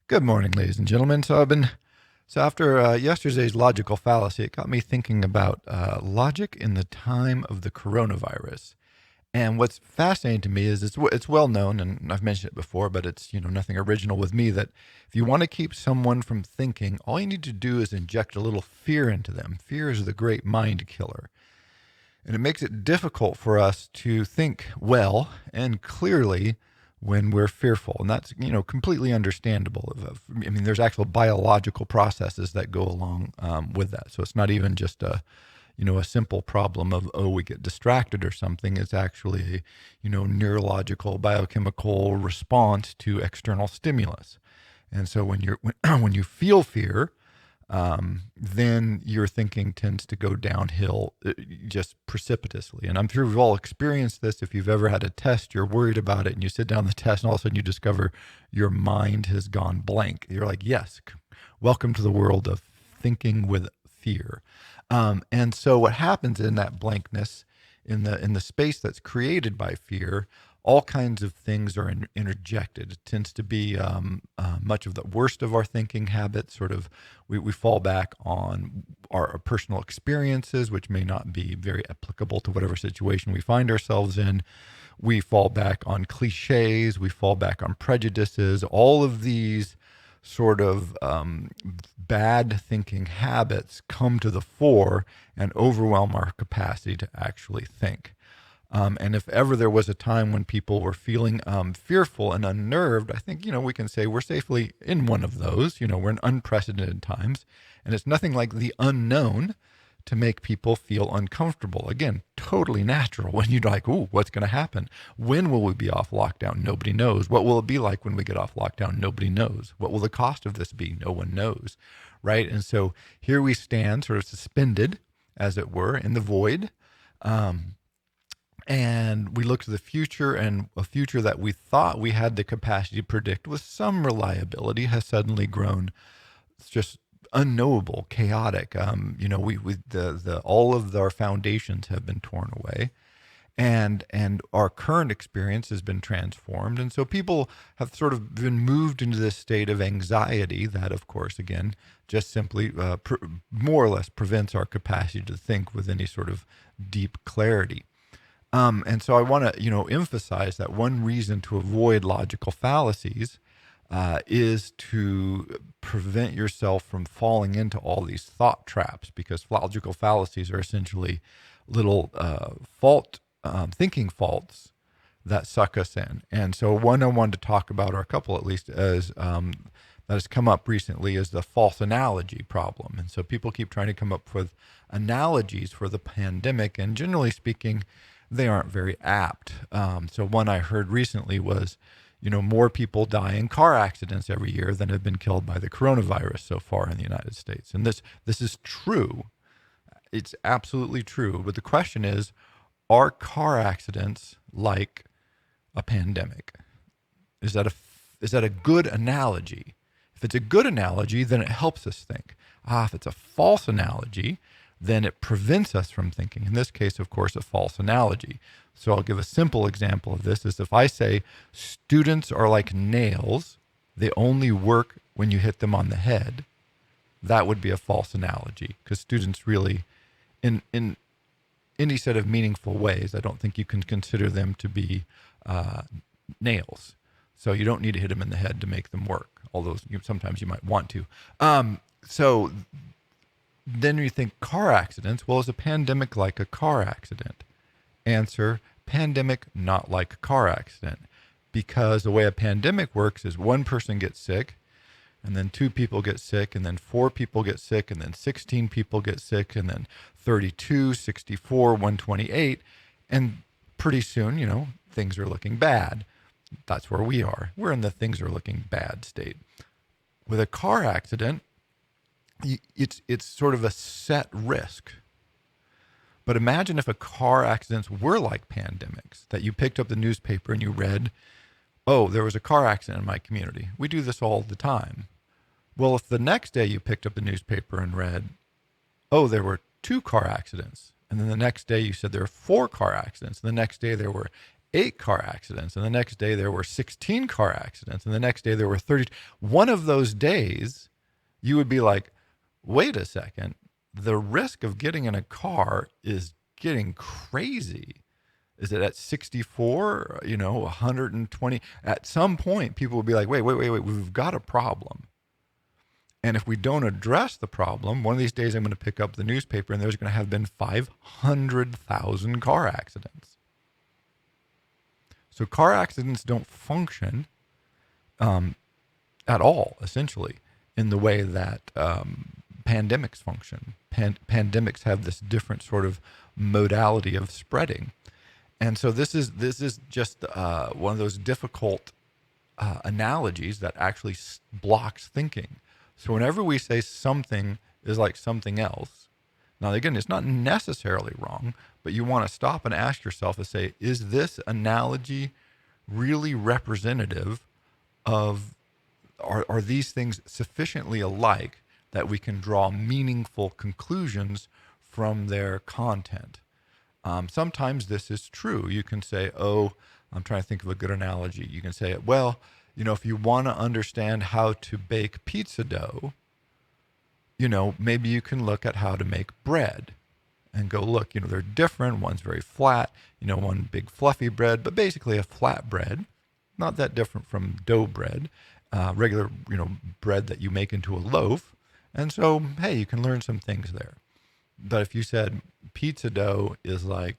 Good morning, ladies and gentlemen. So after yesterday's logical fallacy, it got me thinking about logic in the time of the coronavirus. And what's fascinating to me is it's well known, and I've mentioned it before, but it's nothing original with me, that if you want to keep someone from thinking, all you need to do is inject a little fear into them. Fear is the great mind killer. And it makes it difficult for us to think well and clearly when we're fearful. And that's, completely understandable. I mean, there's actual biological processes that go along with that. So it's not even just a simple problem of, oh, we get distracted or something. It's actually, neurological, biochemical response to external stimulus. And so when you feel fear, then your thinking tends to go downhill just precipitously. And I'm sure we've all experienced this. If you've ever had a test, you're worried about it, and you sit down the test, and all of a sudden you discover your mind has gone blank. You're like, yes, welcome to the world of thinking with fear. And so what happens in that blankness, in the space that's created by fear, all kinds of things are interjected. It tends to be much of the worst of our thinking habits. Sort of, we fall back on our personal experiences, which may not be very applicable to whatever situation we find ourselves in. We fall back on cliches. We fall back on prejudices. All of these sort of bad thinking habits come to the fore and overwhelm our capacity to actually think. And if ever there was a time when people were feeling fearful and unnerved, I think, we can say we're safely in one of those. We're in unprecedented times. And it's nothing like the unknown to make people feel uncomfortable. Again, totally natural when you're like, ooh, what's going to happen? When will we be off lockdown? Nobody knows. What will it be like when we get off lockdown? Nobody knows. What will the cost of this be? No one knows. Right? And so here we stand sort of suspended, as it were, in the void. And we look to the future, and a future that we thought we had the capacity to predict with some reliability has suddenly grown just unknowable, chaotic. All of our foundations have been torn away, and our current experience has been transformed. And so people have sort of been moved into this state of anxiety that, of course, again, just simply more or less prevents our capacity to think with any sort of deep clarity. And so I want to, emphasize that one reason to avoid logical fallacies is to prevent yourself from falling into all these thought traps, because logical fallacies are essentially little thinking faults that suck us in. And so one I wanted to talk about, or a couple at least, as that has come up recently, is the false analogy problem. And so people keep trying to come up with analogies for the pandemic, and generally speaking, they aren't very apt. So one I heard recently was, more people die in car accidents every year than have been killed by the coronavirus so far in the United States. And this is true. It's absolutely true. But the question is, are car accidents like a pandemic? Is that a good analogy? If it's a good analogy, then it helps us think. If it's a false analogy, then it prevents us from thinking. In this case, of course, a false analogy. So I'll give a simple example of this is if I say students are like nails, they only work when you hit them on the head, that would be a false analogy, because students really, in any set of meaningful ways, I don't think you can consider them to be nails. So you don't need to hit them in the head to make them work, although sometimes you might want to. So then you think car accidents. Well, is a pandemic like a car accident? Answer, pandemic not like a car accident. Because the way a pandemic works is one person gets sick, and then two people get sick, and then four people get sick, and then 16 people get sick, and then 32, 64, 128. And pretty soon, things are looking bad. That's where we are. We're in the things are looking bad state. With a car accident, it's sort of a set risk. But imagine if a car accidents were like pandemics, that you picked up the newspaper and you read, oh, there was a car accident in my community. We do this all the time. Well, if the next day you picked up the newspaper and read, oh, there were 2 car accidents, and then the next day you said there were 4 car accidents, and the next day there were 8 car accidents, and the next day there were 16 car accidents, and the next day there were 30. One of those days, you would be like, wait a second, the risk of getting in a car is getting crazy. Is it at 64, 120? At some point, people will be like, wait, we've got a problem. And if we don't address the problem, one of these days I'm going to pick up the newspaper and there's going to have been 500,000 car accidents. So car accidents don't function at all, essentially, in the way that pandemics function. Pandemics have this different sort of modality of spreading. And so this is just one of those difficult analogies that actually blocks thinking. So whenever we say something is like something else, now again, it's not necessarily wrong, but you want to stop and ask yourself and say, is this analogy really representative of, are these things sufficiently alike that we can draw meaningful conclusions from their content? Sometimes this is true. You can say, oh, I'm trying to think of a good analogy. You can say, well, if you want to understand how to bake pizza dough, maybe you can look at how to make bread and go, look, they're different. One's very flat, one big fluffy bread, but basically a flat bread, not that different from dough bread, regular, bread that you make into a loaf. And so, hey, you can learn some things there. But if you said pizza dough is like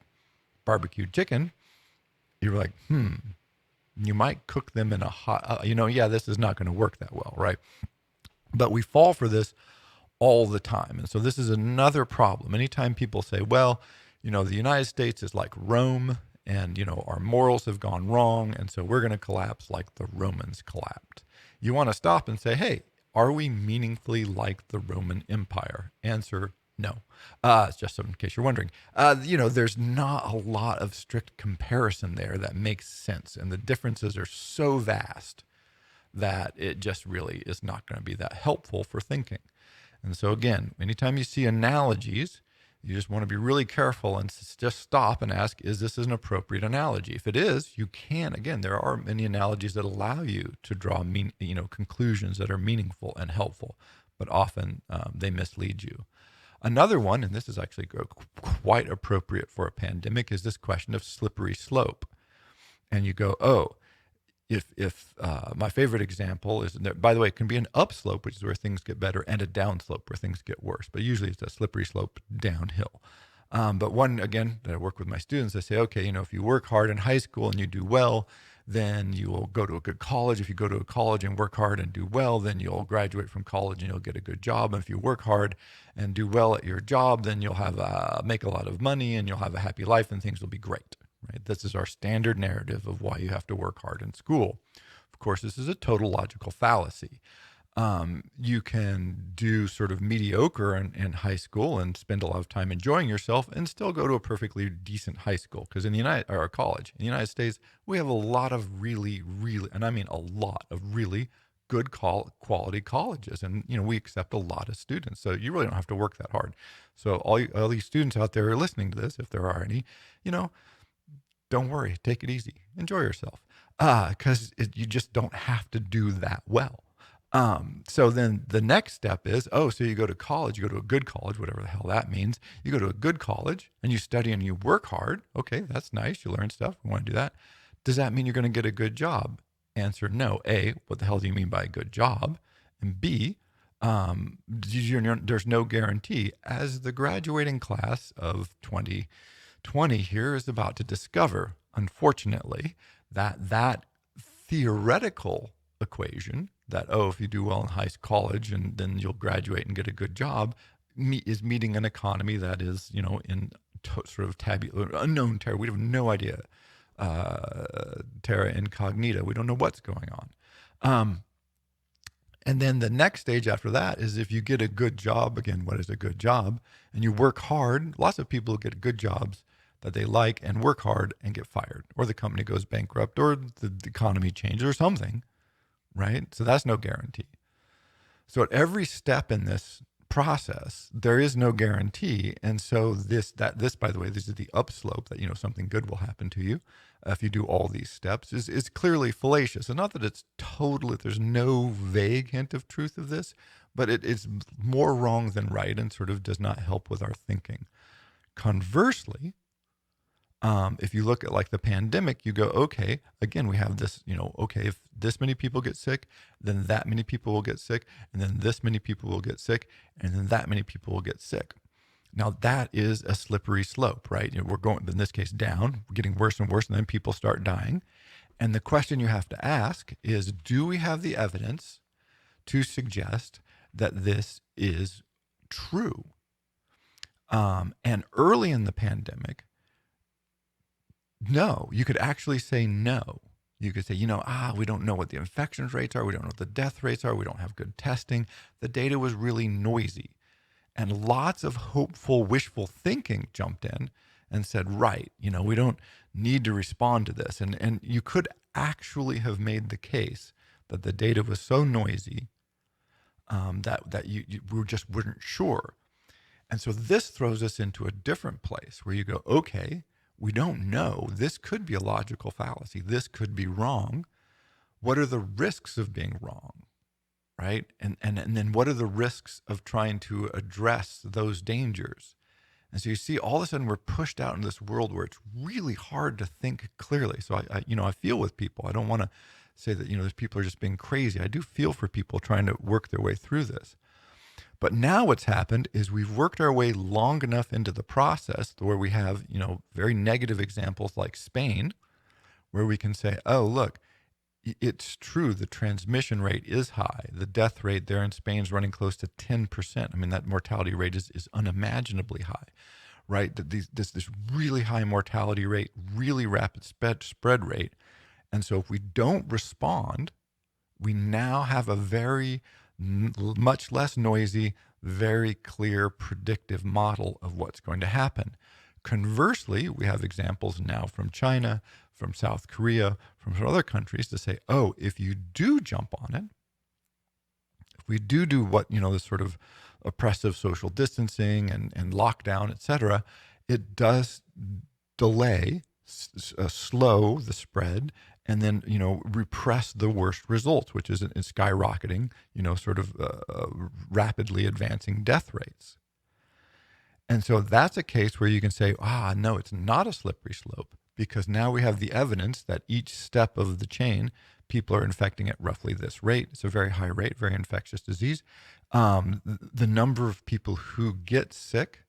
barbecue chicken, you're like, you might cook them in a hot, this is not going to work that well, right? But we fall for this all the time. And so this is another problem. Anytime people say, well, the United States is like Rome and, our morals have gone wrong. And so we're going to collapse like the Romans collapsed. You want to stop and say, hey, are we meaningfully like the Roman Empire? Answer, no. It's just so in case you're wondering. There's not a lot of strict comparison there that makes sense. And the differences are so vast that it just really is not going to be that helpful for thinking. And so again, anytime you see analogies, you just want to be really careful and just stop and ask, is this an appropriate analogy? If it is, you can, again, there are many analogies that allow you to draw conclusions that are meaningful and helpful, but often they mislead you. Another one, and this is actually quite appropriate for a pandemic, is this question of slippery slope. And you go, oh, if my favorite example is, by the way, it can be an upslope, which is where things get better, and a downslope where things get worse. But usually it's a slippery slope downhill. But one, again, that I work with my students, I say, okay, if you work hard in high school and you do well, then you will go to a good college. If you go to a college and work hard and do well, then you'll graduate from college and you'll get a good job. And if you work hard and do well at your job, then you'll have make a lot of money and you'll have a happy life and things will be great. Right? This is our standard narrative of why you have to work hard in school. Of course, this is a total logical fallacy. You can do sort of mediocre in high school and spend a lot of time enjoying yourself and still go to a perfectly decent high school. Because college in the United States, we have a lot of really, and I mean a lot of really good quality colleges. And, we accept a lot of students. So you really don't have to work that hard. So all these students out there are listening to this, if there are any, don't worry, take it easy, enjoy yourself. Because you just don't have to do that well. So then the next step is, so you go to college, you go to a good college, whatever the hell that means. You go to a good college and you study and you work hard. Okay, that's nice. You learn stuff. We want to do that. Does that mean you're going to get a good job? Answer, no. A, what the hell do you mean by a good job? And B, there's no guarantee. As the graduating class of 2020 here is about to discover, unfortunately, that theoretical equation that, if you do well in high college and then you'll graduate and get a good job, is meeting an economy that is, in sort of unknown terror. We have no idea, terra incognita. We don't know what's going on. And then the next stage after that is if you get a good job, again, what is a good job? And you work hard. Lots of people get good jobs that they like and work hard and get fired, or the company goes bankrupt, or the economy changes or something. Right? So that's no guarantee. So at every step in this process, there is no guarantee. And so this, by the way, this is the upslope that, something good will happen to you if you do all these steps is clearly fallacious. And not that it's totally, there's no vague hint of truth of this, but it is more wrong than right and sort of does not help with our thinking. Conversely, if you look at like the pandemic, you go, okay, again, we have this, okay, if this many people get sick, then that many people will get sick, and then this many people will get sick, and then that many people will get sick. Now that is a slippery slope, right? We're going, in this case, down, we're getting worse and worse, and then people start dying. And the question you have to ask is, do we have the evidence to suggest that this is true? And early in the pandemic, no, you could actually say no. You could say, we don't know what the infection rates are. We don't know what the death rates are. We don't have good testing. The data was really noisy. And lots of hopeful, wishful thinking jumped in and said, right, we don't need to respond to this. And you could actually have made the case that the data was so noisy that we just weren't sure. And so this throws us into a different place where you go, okay, we don't know. This could be a logical fallacy. This could be wrong. What are the risks of being wrong, right? And then what are the risks of trying to address those dangers? And so you see, all of a sudden we're pushed out in this world where it's really hard to think clearly. So I feel with people. I don't want to say that, these people are just being crazy. I do feel for people trying to work their way through this. But now what's happened is we've worked our way long enough into the process where we have, very negative examples like Spain, where we can say, oh, look, it's true. The transmission rate is high. The death rate there in Spain is running close to 10%. I mean, that mortality rate is unimaginably high, right? This really high mortality rate, really rapid spread rate. And so if we don't respond, we now have a very much less noisy, very clear, predictive model of what's going to happen. Conversely, we have examples now from China, from South Korea, from some other countries to say, oh, if you do jump on it, if we do what, this sort of oppressive social distancing and lockdown, et cetera, it does delay, slow the spread, and then, repress the worst results, which is skyrocketing, rapidly advancing death rates. And so that's a case where you can say, no, it's not a slippery slope, because now we have the evidence that each step of the chain, people are infecting at roughly this rate. It's a very high rate, very infectious disease. The number of people who get sick,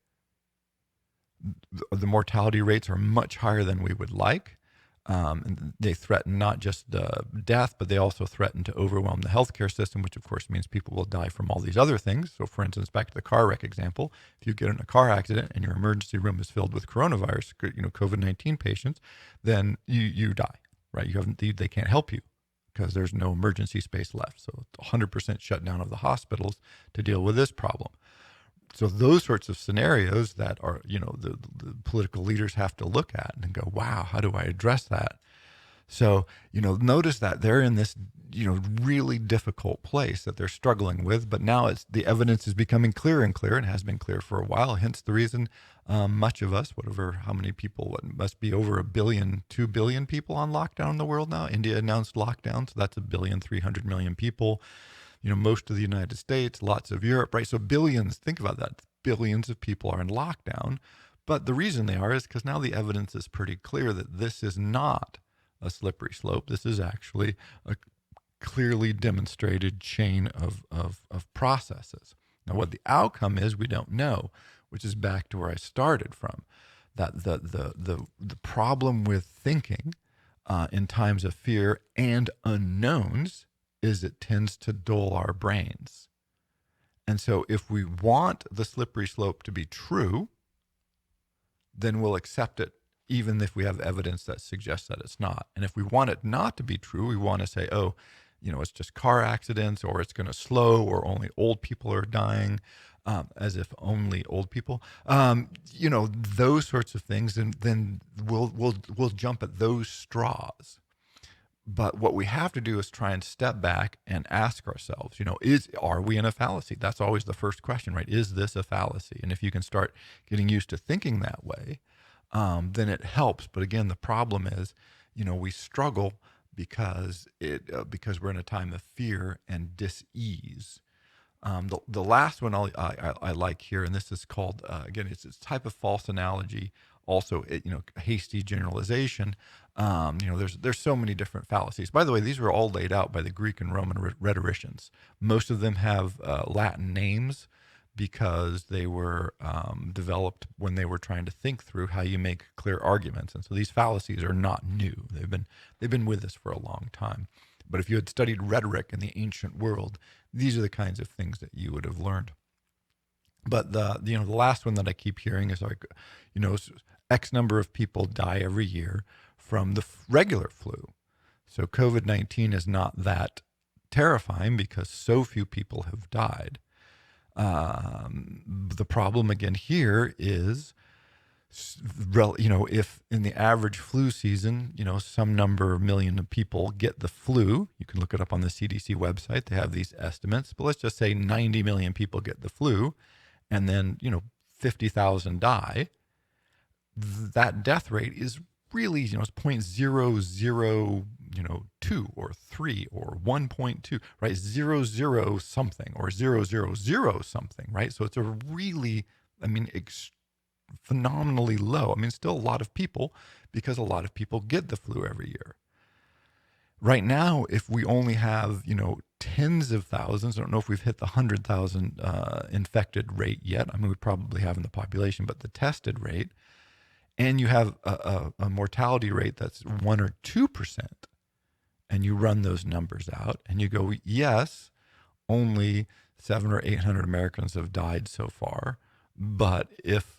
the mortality rates are much higher than we would like. And they threaten not just death, but they also threaten to overwhelm the healthcare system, which of course means people will die from all these other things. So for instance, back to the car wreck example, if you get in a car accident and your emergency room is filled with coronavirus, COVID-19 patients, then you die, right? They can't help you because there's no emergency space left. So it's 100% shutdown of the hospitals to deal with this problem. So those sorts of scenarios that are, the political leaders have to look at and go, wow, how do I address that? So, notice that they're in this, really difficult place that they're struggling with, but now the evidence is becoming clearer and clearer and has been clear for a while. Hence the reason much of us, how many people, what must be over 1 billion, 2 billion people on lockdown in the world now. India announced lockdown, so that's 1.3 billion people. Most of the United States, lots of Europe, right? So billions, think about that. Billions of people are in lockdown. But the reason they are is because now the evidence is pretty clear that this is not a slippery slope. This is actually a clearly demonstrated chain of processes. Now, what the outcome is, we don't know, which is back to where I started from. That the problem with thinking in times of fear and unknowns is it tends to dull our brains. And so if we want the slippery slope to be true, then we'll accept it even if we have evidence that suggests that it's not. And if we want it not to be true, we want to say, oh, it's just car accidents, or it's going to slow, or only old people are dying, as if only old people, those sorts of things. And then we'll jump at those straws. But what we have to do is try and step back and ask ourselves, are we in a fallacy? That's always the first question, right? Is this a fallacy? And if you can start getting used to thinking that way, then it helps. But again, the problem is, we struggle because we're in a time of fear and dis-ease. The last one I like here, and this is called, again, it's a type of false analogy, also, hasty generalization. There's so many different fallacies. By the way, these were all laid out by the Greek and Roman rhetoricians. Most of them have Latin names because they were developed when they were trying to think through how you make clear arguments. And so these fallacies are not new. They've been with us for a long time. But if you had studied rhetoric in the ancient world, these are the kinds of things that you would have learned. But the last one that I keep hearing is like, X number of people die every year from the regular flu. So COVID-19 is not that terrifying because so few people have died. The problem again here is, if in the average flu season, some number of million of people get the flu, you can look it up on the CDC website. They have these estimates, but let's just say 90 million people get the flu and then, 50,000 die. That death rate is really, it's 0.00, 2 or 3 or 1.2, right? 00 something or 000 something, right? So it's a really, phenomenally low. Still a lot of people because a lot of people get the flu every year. Right now, if we only have, tens of thousands, I don't know if we've hit the 100,000 infected rate yet. We probably have in the population, but the tested rate, and you have a mortality rate that's 1 or 2%, and you run those numbers out and you go, yes, only 700 or 800 Americans have died so far. But if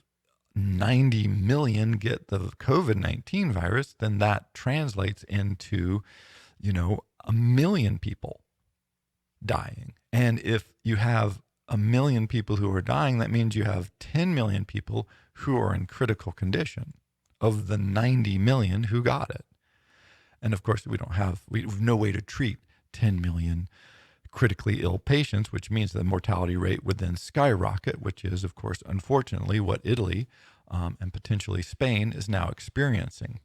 90 million get the COVID-19 virus, then that translates into, 1 million people dying. And if you have 1 million people who are dying, that means you have 10 million people who are in critical condition of the 90 million who got it. And of course, we have no way to treat 10 million critically ill patients, which means the mortality rate would then skyrocket, which is, of course, unfortunately, what Italy and potentially Spain is now experiencing.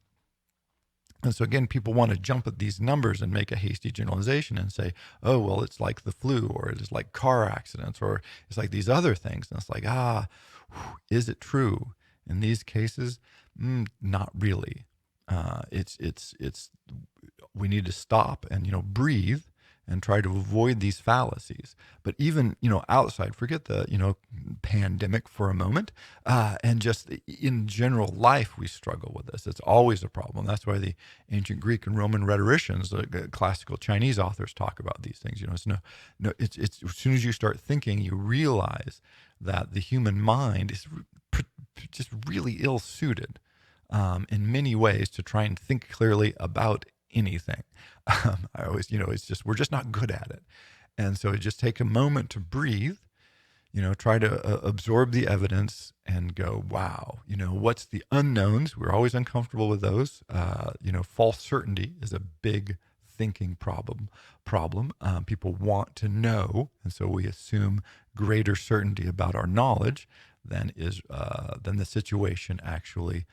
And so again, people want to jump at these numbers and make a hasty generalization and say, oh, well, it's like the flu, or it's like car accidents, or it's like these other things. And it's like, is it true? In these cases, not really. We need to stop and, breathe and try to avoid these fallacies. But even, outside, forget the, pandemic for a moment, and just in general life, we struggle with this. It's always a problem. That's why the ancient Greek and Roman rhetoricians, the classical Chinese authors talk about these things. It's as soon as you start thinking, you realize that the human mind is just really ill-suited in many ways to try and think clearly about anything. I always, we're just not good at it. And so just take a moment to breathe, try to absorb the evidence and go, wow, what's the unknowns? We're always uncomfortable with those. False certainty is a big thinking problem. People want to know. And so we assume greater certainty about our knowledge than the situation actually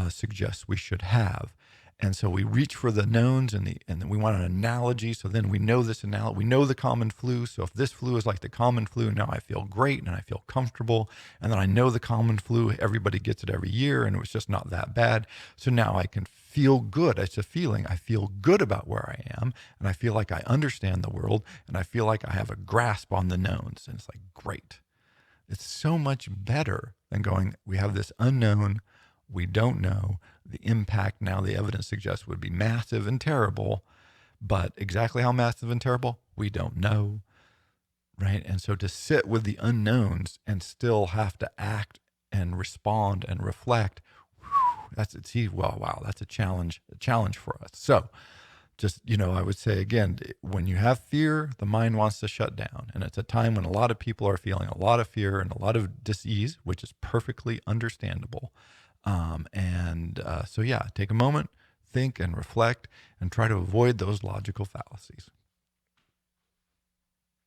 suggests we should have. And so we reach for the knowns and then we want an analogy. So then we know this analogy, we know the common flu. So if this flu is like the common flu, now I feel great and I feel comfortable. And then I know the common flu, everybody gets it every year and it was just not that bad. So now I can feel good. It's a feeling. I feel good about where I am and I feel like I understand the world and I feel like I have a grasp on the knowns. And it's like, great. It's so much better than going, we have this unknown, we don't know. The impact now, the evidence suggests, would be massive and terrible, but exactly how massive and terrible, we don't know, right? And so to sit with the unknowns and still have to act and respond and reflect, that's a challenge for us. So just, I would say again, when you have fear, the mind wants to shut down. And it's a time when a lot of people are feeling a lot of fear and a lot of dis-ease, which is perfectly understandable. So take a moment, think and reflect and try to avoid those logical fallacies.